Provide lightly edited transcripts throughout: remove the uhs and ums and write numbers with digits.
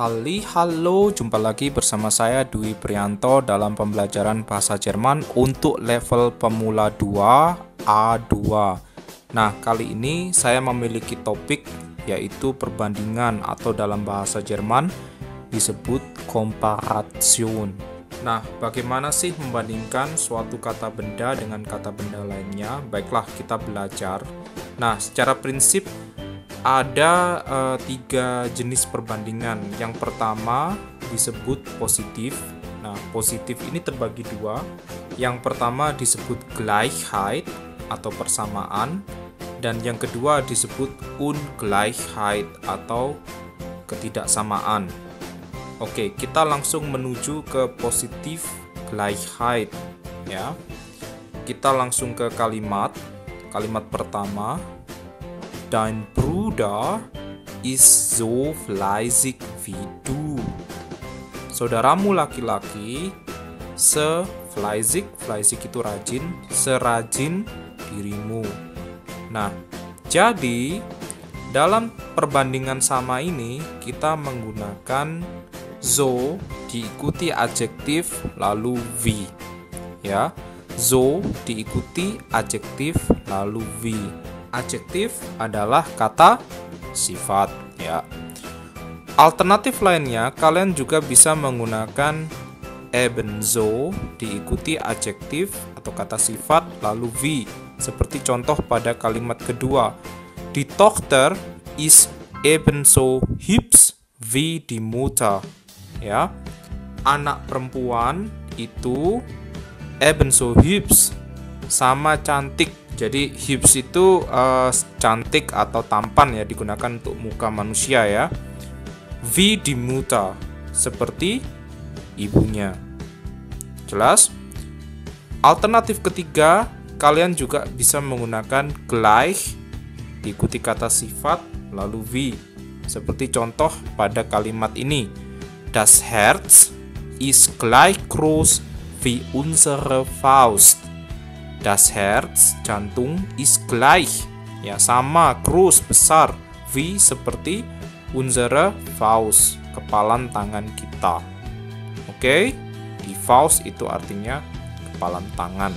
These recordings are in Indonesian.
Halo, jumpa lagi bersama saya Dwi Prianto dalam pembelajaran bahasa Jerman untuk level pemula 2 A2. Nah, kali ini saya memiliki topik yaitu perbandingan atau dalam bahasa Jerman disebut Komparation. Nah, bagaimana sih membandingkan suatu kata benda dengan kata benda lainnya? Baiklah, kita belajar. Nah, secara prinsip ada 3 jenis perbandingan. Yang pertama disebut positif. Nah, positif ini terbagi 2. Yang pertama disebut Gleichheit atau persamaan, dan yang kedua disebut Ungleichheit atau ketidaksamaan. Oke, kita langsung menuju ke positif Gleichheit ya. Kita langsung ke kalimat pertama. Dein Bruder ist so fleißig wie du. Saudaramu laki-laki se-fleißig, fleißig itu rajin, serajin dirimu. Nah, jadi dalam perbandingan sama ini kita menggunakan so diikuti adjektif lalu wie. Ya, so diikuti adjektif lalu wie. Adjektif adalah kata sifat ya. Alternatif lainnya kalian juga bisa menggunakan ebenso diikuti adjektif atau kata sifat lalu wie, seperti contoh pada kalimat kedua. Die Tochter ist ebenso hübsch wie die Mutter. Ya. Anak perempuan itu ebenso hübsch, sama cantik. Jadi hips itu cantik atau tampan ya, digunakan untuk muka manusia ya. Wie die Mutter, seperti ibunya. Jelas? Alternatif ketiga, kalian juga bisa menggunakan gleich diikuti kata sifat lalu wie, seperti contoh pada kalimat ini. Das Herz ist gleich groß wie unsere Faust. Das Herz, jantung, ist gleich, ya sama, groß, besar, wie seperti unsere Faust, kepalan tangan kita. Oke, die Faust itu artinya kepalan tangan.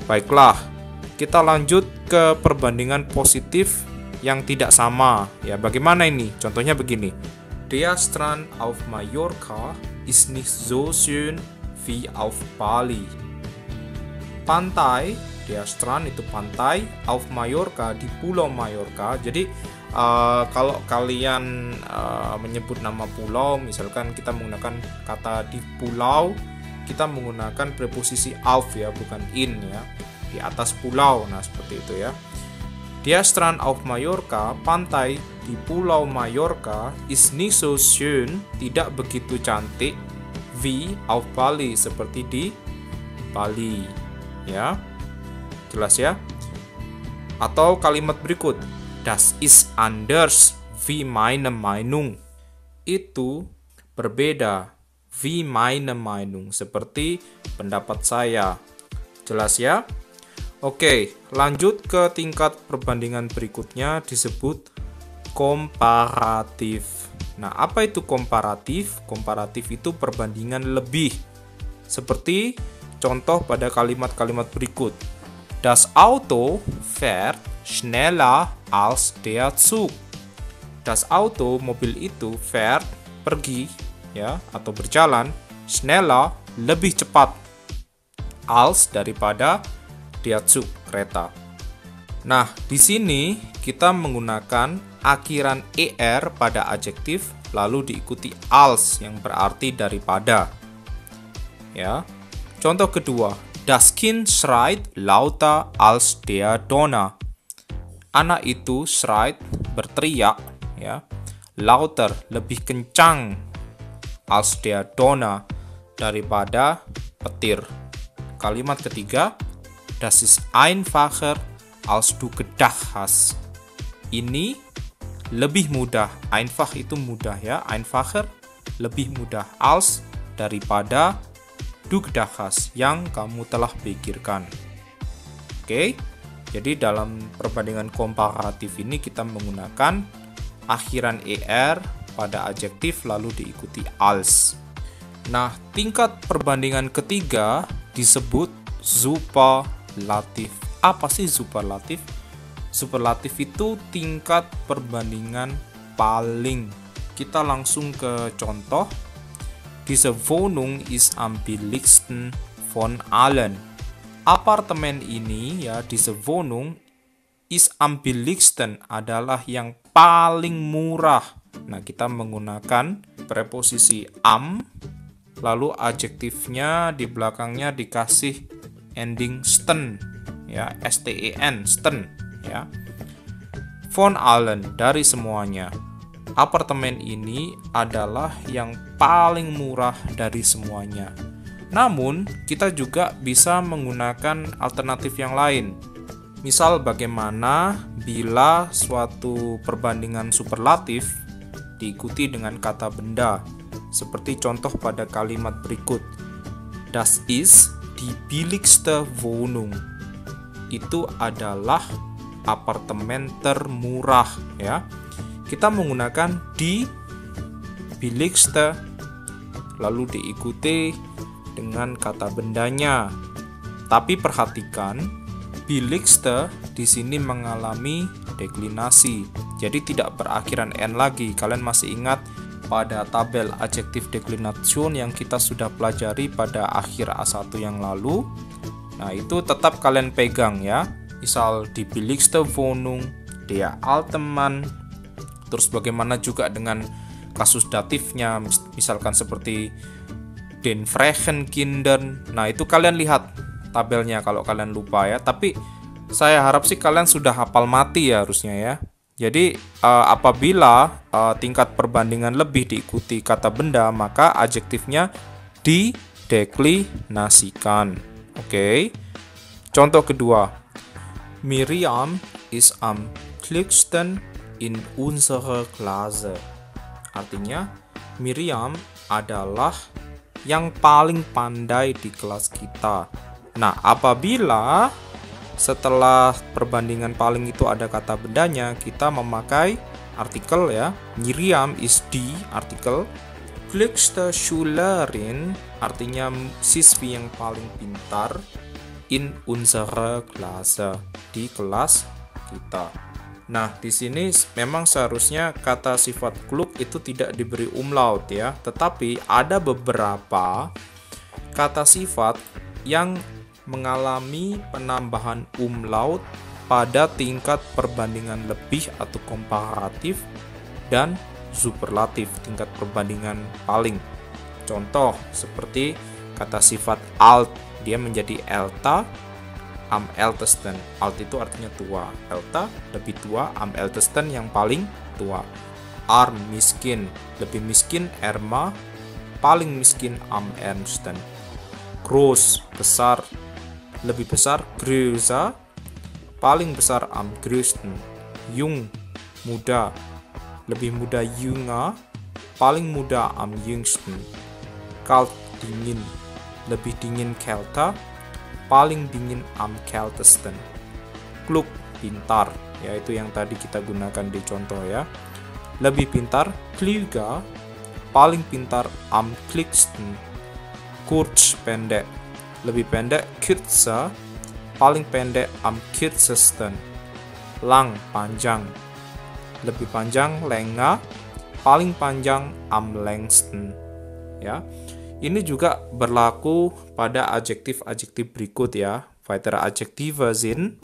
Baiklah, kita lanjut ke perbandingan positif yang tidak sama. Ya, bagaimana ini? Contohnya begini. Der Strand auf Mallorca ist nicht so schön wie auf Bali. Pantai, der Strand itu pantai, auf Mallorca di Pulau Mallorca. Jadi kalau kalian menyebut nama pulau, misalkan kita menggunakan kata di pulau, kita menggunakan preposisi auf ya, bukan in ya. Di atas pulau, nah seperti itu ya. Der Strand auf Mallorca, pantai di Pulau Mallorca, ist nicht so schön, tidak begitu cantik, wie auf Bali, seperti di Bali. Ya, jelas ya. Atau kalimat berikut, das ist anders wie meine Meinung, itu berbeda, wie meine Meinung, seperti pendapat saya. Jelas ya. Oke, lanjut ke tingkat perbandingan berikutnya, disebut komparatif. Nah, apa itu komparatif? Komparatif itu perbandingan lebih, seperti contoh pada kalimat-kalimat berikut. Das Auto fährt schneller als der Zug. Das Auto, mobil itu, fährt, pergi ya atau berjalan, schneller, lebih cepat, als daripada der Zug, kereta. Nah, di sini kita menggunakan akhiran er pada adjektif lalu diikuti als yang berarti daripada. Ya. Contoh kedua, das Kind schreit lauter als der Donner. Anak itu schreit, berteriak, ya, lauter, lebih kencang, als der Donner, daripada petir. Kalimat ketiga, das ist einfacher als du gedacht hast. Ini lebih mudah, einfach itu mudah ya, einfacher, lebih mudah, als daripada du gedacht hast, yang kamu telah pikirkan. Oke, jadi dalam perbandingan komparatif ini kita menggunakan akhiran er pada adjektif lalu diikuti als. Nah, tingkat perbandingan ketiga disebut superlatif. Apa sih superlatif? Superlatif itu tingkat perbandingan paling. Kita langsung ke contoh. Diese Wohnung ist am billigsten von allen. Apartemen ini ya, diese Wohnung ist am billigsten adalah yang paling murah. Nah, kita menggunakan preposisi am, lalu adjektifnya di belakangnya dikasih ending sten, ya, sten, sten, ya. Von allen, dari semuanya. Apartemen ini adalah yang paling murah dari semuanya. Namun, kita juga bisa menggunakan alternatif yang lain. Misal bagaimana bila suatu perbandingan superlatif diikuti dengan kata benda. Seperti contoh pada kalimat berikut. Das ist die billigste Wohnung. Itu adalah apartemen termurah, ya. Kita menggunakan die billigste lalu diikuti dengan kata bendanya. Tapi perhatikan, billigste di sini mengalami deklinasi. Jadi tidak berakhiran n lagi. Kalian masih ingat pada tabel adjektif deklination yang kita sudah pelajari pada akhir A1 yang lalu? Nah, itu tetap kalian pegang ya. Misal die billigste Wohnung, der alte Mann. Terus bagaimana juga dengan kasus datifnya, misalkan seperti den frechen Kindern. Nah, itu kalian lihat tabelnya kalau kalian lupa ya. Tapi saya harap sih kalian sudah hafal mati ya harusnya ya. Jadi apabila tingkat perbandingan lebih diikuti kata benda, maka adjektifnya dideklinasikan. Oke. Contoh kedua. Miriam ist am klügsten in unserer Klasse. Artinya, Miriam adalah yang paling pandai di kelas kita. Nah, apabila setelah perbandingan paling itu ada kata bendanya, kita memakai artikel ya. Miriam is die artikel. Klügste Schülerin artinya siswi yang paling pintar in unserer Klasse, di kelas kita. Nah, di sini memang seharusnya kata sifat klug itu tidak diberi umlaut ya, tetapi ada beberapa kata sifat yang mengalami penambahan umlaut pada tingkat perbandingan lebih atau komparatif dan superlatif, tingkat perbandingan paling. Contoh seperti kata sifat alt, dia menjadi elta am ältesten. Alt itu artinya tua, elta lebih tua, am ältesten yang paling tua. Arm miskin, lebih miskin, ärmer, paling miskin, am ärmsten. Groß besar, lebih besar, größer, paling besar, am größten. Jung muda, lebih muda, jünger, paling muda, am jüngsten. Kalt dingin, lebih dingin, kälter, paling dingin, am kältesten. Klug pintar, yaitu yang tadi kita gunakan di contoh ya. Lebih pintar, klüger, paling pintar, am klügsten. Kurz pendek, lebih pendek, kürzer, paling pendek, am kürzesten. Lang panjang, lebih panjang, länger, paling panjang, am längsten. Ya. Ini juga berlaku pada adjektif-adjektif berikut ya. Weitere Adjektive sind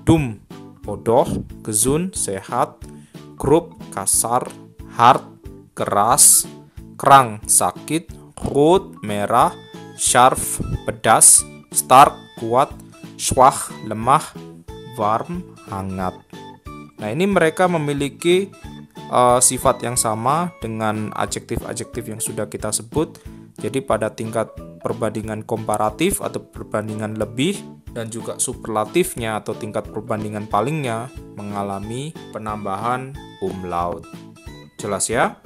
dumm, bodoh, gesund, sehat, grob, kasar, hart, keras, krank, sakit, rot, merah, scharf, pedas, stark, kuat, schwach, lemah, warm, hangat. Nah, ini mereka memiliki sifat yang sama dengan adjektif-adjektif yang sudah kita sebut. Jadi pada tingkat perbandingan komparatif atau perbandingan lebih dan juga superlatifnya atau tingkat perbandingan palingnya mengalami penambahan umlaut. Jelas ya?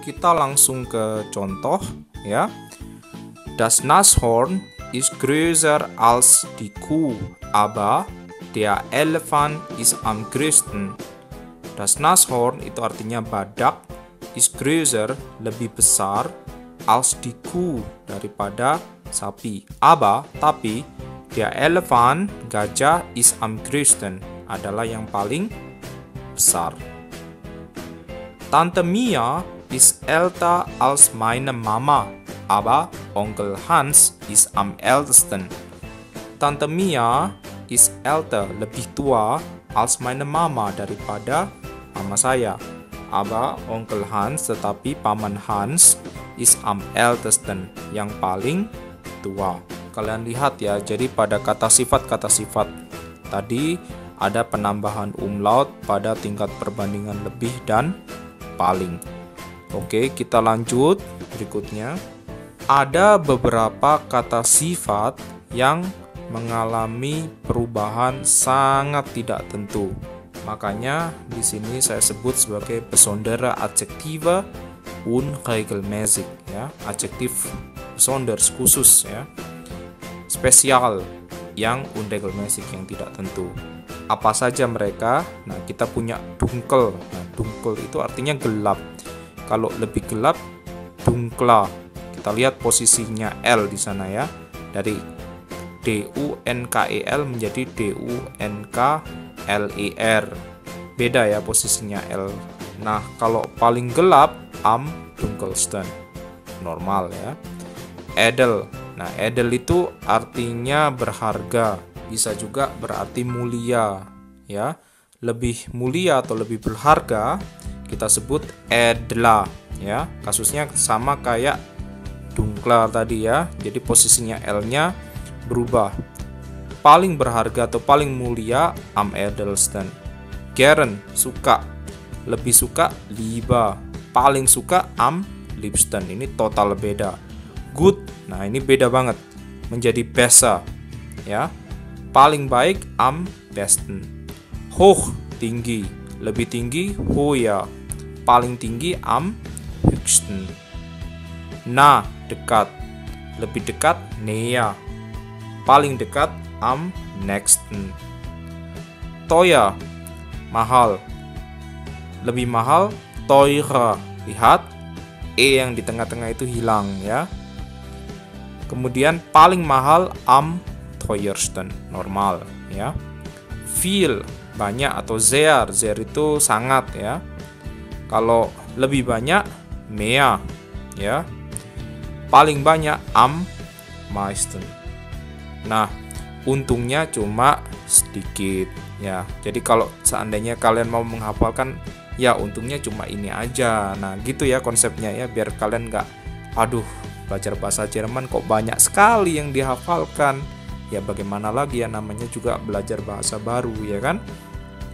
Kita langsung ke contoh ya. Das Nashorn ist größer als die Kuh, aber der Elefant ist am größten. Das Nashorn itu artinya badak, ist größer, lebih besar, als die Kuh, daripada sapi. Aber, tapi, der Elefant, gajah, ist am größten, adalah yang paling besar. Tante Mia ist älter als meine Mama, aber Onkel Hans ist am ältesten. Tante Mia ist älter, lebih tua, als meine Mama, daripada mama saya. Aber Onkel Hans, tetapi paman Hans, is am ältesten, yang paling tua. Kalian lihat ya, jadi pada kata sifat tadi ada penambahan umlaut pada tingkat perbandingan lebih dan paling. Oke, kita lanjut berikutnya. Ada beberapa kata sifat yang mengalami perubahan sangat tidak tentu. Makanya di sini saya sebut sebagai besondere Adjektive unregelmäßig, ya, adjektif besonders, khusus, ya, spesial, yang unregelmäßig, yang tidak tentu. Apa saja mereka? Nah, kita punya dunkel. Nah, dunkel itu artinya gelap. Kalau lebih gelap, dunkla. Kita lihat posisinya L di sana ya, dari DUNKEL menjadi DUNKLER. Beda ya posisinya L. Nah, kalau paling gelap, am dunkelsten. Normal ya. Edel. Nah, edel itu artinya berharga. Bisa juga berarti mulia ya. Lebih mulia atau lebih berharga kita sebut edla ya. Kasusnya sama kayak dunkla tadi ya. Jadi posisinya L-nya berubah. Paling berharga atau paling mulia am edelsten. Gern, suka. Lebih suka lieber. Paling suka am liebsten. Ini total beda. Good, nah ini beda banget. Menjadi besser ya. Paling baik am besten. Hoch, tinggi. Lebih tinggi hoher. Paling tinggi am höchsten. Nah, dekat. Lebih dekat näher. Paling dekat am nächsten. Teuer, mahal. Lebih mahal teurer. Lihat, E yang di tengah-tengah itu hilang ya. Kemudian paling mahal am teuersten, normal ya. Viel, banyak atau sehr. Sehr itu sangat ya. Kalau lebih banyak mehr ya. Paling banyak am meisten. Nah, untungnya cuma sedikit ya. Jadi kalau seandainya kalian mau menghafalkan, ya untungnya cuma ini aja. Nah, gitu ya konsepnya ya, biar kalian nggak, aduh, belajar bahasa Jerman kok banyak sekali yang dihafalkan. Ya bagaimana lagi ya, namanya juga belajar bahasa baru ya kan.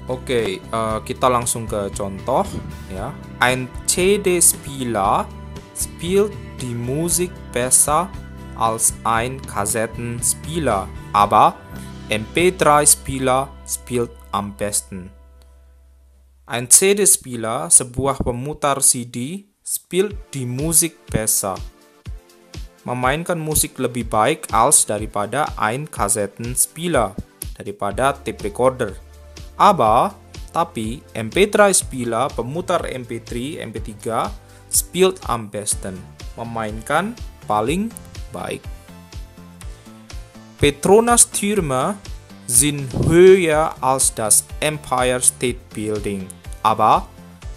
Oke, kita langsung ke contoh ya. Ein CD-Spieler spielt die Musik besser als ein Kassettenspieler, aber MP3-Spieler spielt am besten. Ein CD-Spieler, sebuah pemutar CD, spielt die Musik besser, memainkan musik lebih baik als daripada ein Kassettenspieler, daripada tape recorder. Aber, tapi MP3-Spieler, pemutar MP3, MP3, spielt am besten, memainkan paling baik. Petronas Türme sind höher als das Empire State Building, aber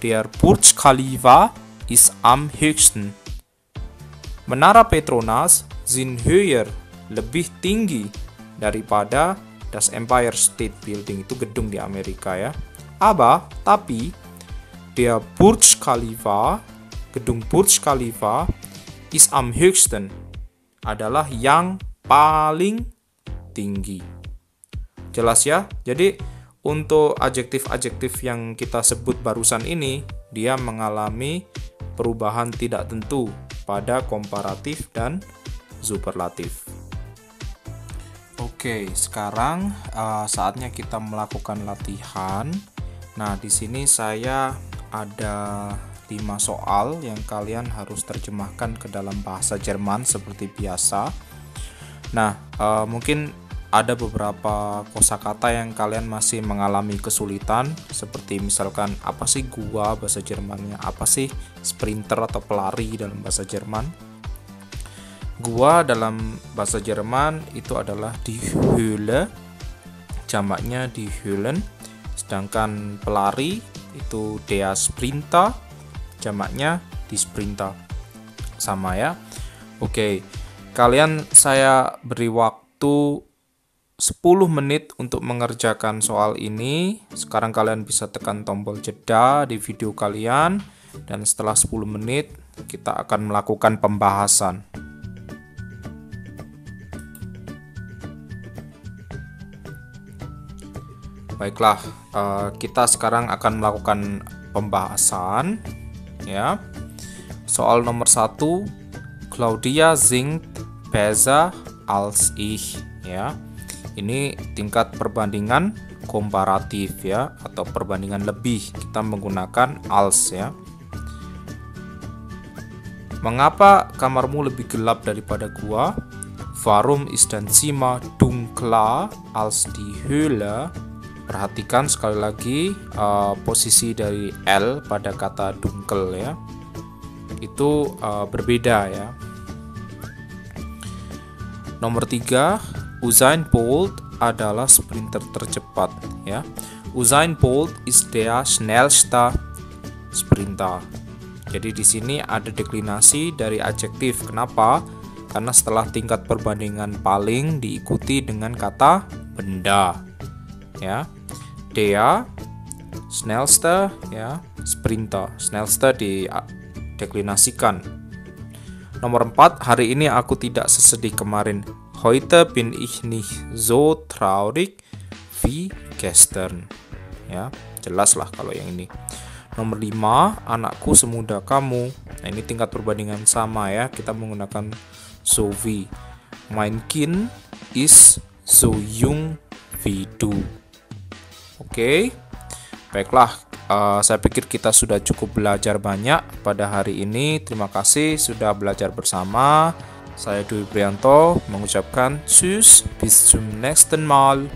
der Burj Khalifa ist am höchsten. Menara Petronas sind höher, lebih tinggi daripada das Empire State Building, itu gedung di Amerika ya. Aber, tapi der Burj Khalifa, gedung Burj Khalifa, ist am höchsten, adalah yang paling tinggi. Jelas ya? Jadi untuk adjektif-adjektif yang kita sebut barusan ini, dia mengalami perubahan tidak tentu pada komparatif dan superlatif. Oke, sekarang saatnya kita melakukan latihan. Nah, di sini saya ada 5 soal yang kalian harus terjemahkan ke dalam bahasa Jerman seperti biasa. Nah, mungkin ada beberapa kosakata yang kalian masih mengalami kesulitan, seperti misalkan apa sih gua bahasa Jermannya, apa sih sprinter atau pelari dalam bahasa Jerman. Gua dalam bahasa Jerman itu adalah die Höhle, jamaknya die Höhlen, sedangkan pelari itu der Sprinter, jamaknya die Sprinter. Sama ya. Oke, kalian saya beri waktu 10 menit untuk mengerjakan soal ini. Sekarang kalian bisa tekan tombol jeda di video kalian, dan setelah 10 menit kita akan melakukan pembahasan. Baiklah, kita sekarang akan melakukan pembahasan ya. Soal nomor 1, Claudia singt besser als ich ya. Ini tingkat perbandingan komparatif ya, atau perbandingan lebih. Kita menggunakan als ya. Mengapa kamarmu lebih gelap daripada gua? Warum ist dein Zimmer dunkler als die Höhle? Perhatikan sekali lagi posisi dari L pada kata dunkel ya. Itu berbeda ya. Nomor 3, Usain Bolt adalah sprinter tercepat ya. Usain Bolt ist der schnellste Sprinter. Jadi di sini ada deklinasi dari adjektif. Kenapa? Karena setelah tingkat perbandingan paling diikuti dengan kata benda. Ya, der schnellste ya, Sprinter. Schnellste dideklinasikan. Nomor 4, hari ini aku tidak sesedih kemarin. Heute bin ich nicht so traurig wie gestern. Ya, jelas lah kalau yang ini. Nomor 5, anakku semuda kamu. Nah, ini tingkat perbandingan sama ya. Kita menggunakan so wie. Mein Kind ist so jung wie du. Oke, baiklah, saya pikir kita sudah cukup belajar banyak pada hari ini. Terima kasih sudah belajar bersama. Saya Dwi Prianto mengucapkan tschüss, bis zum nächsten Mal.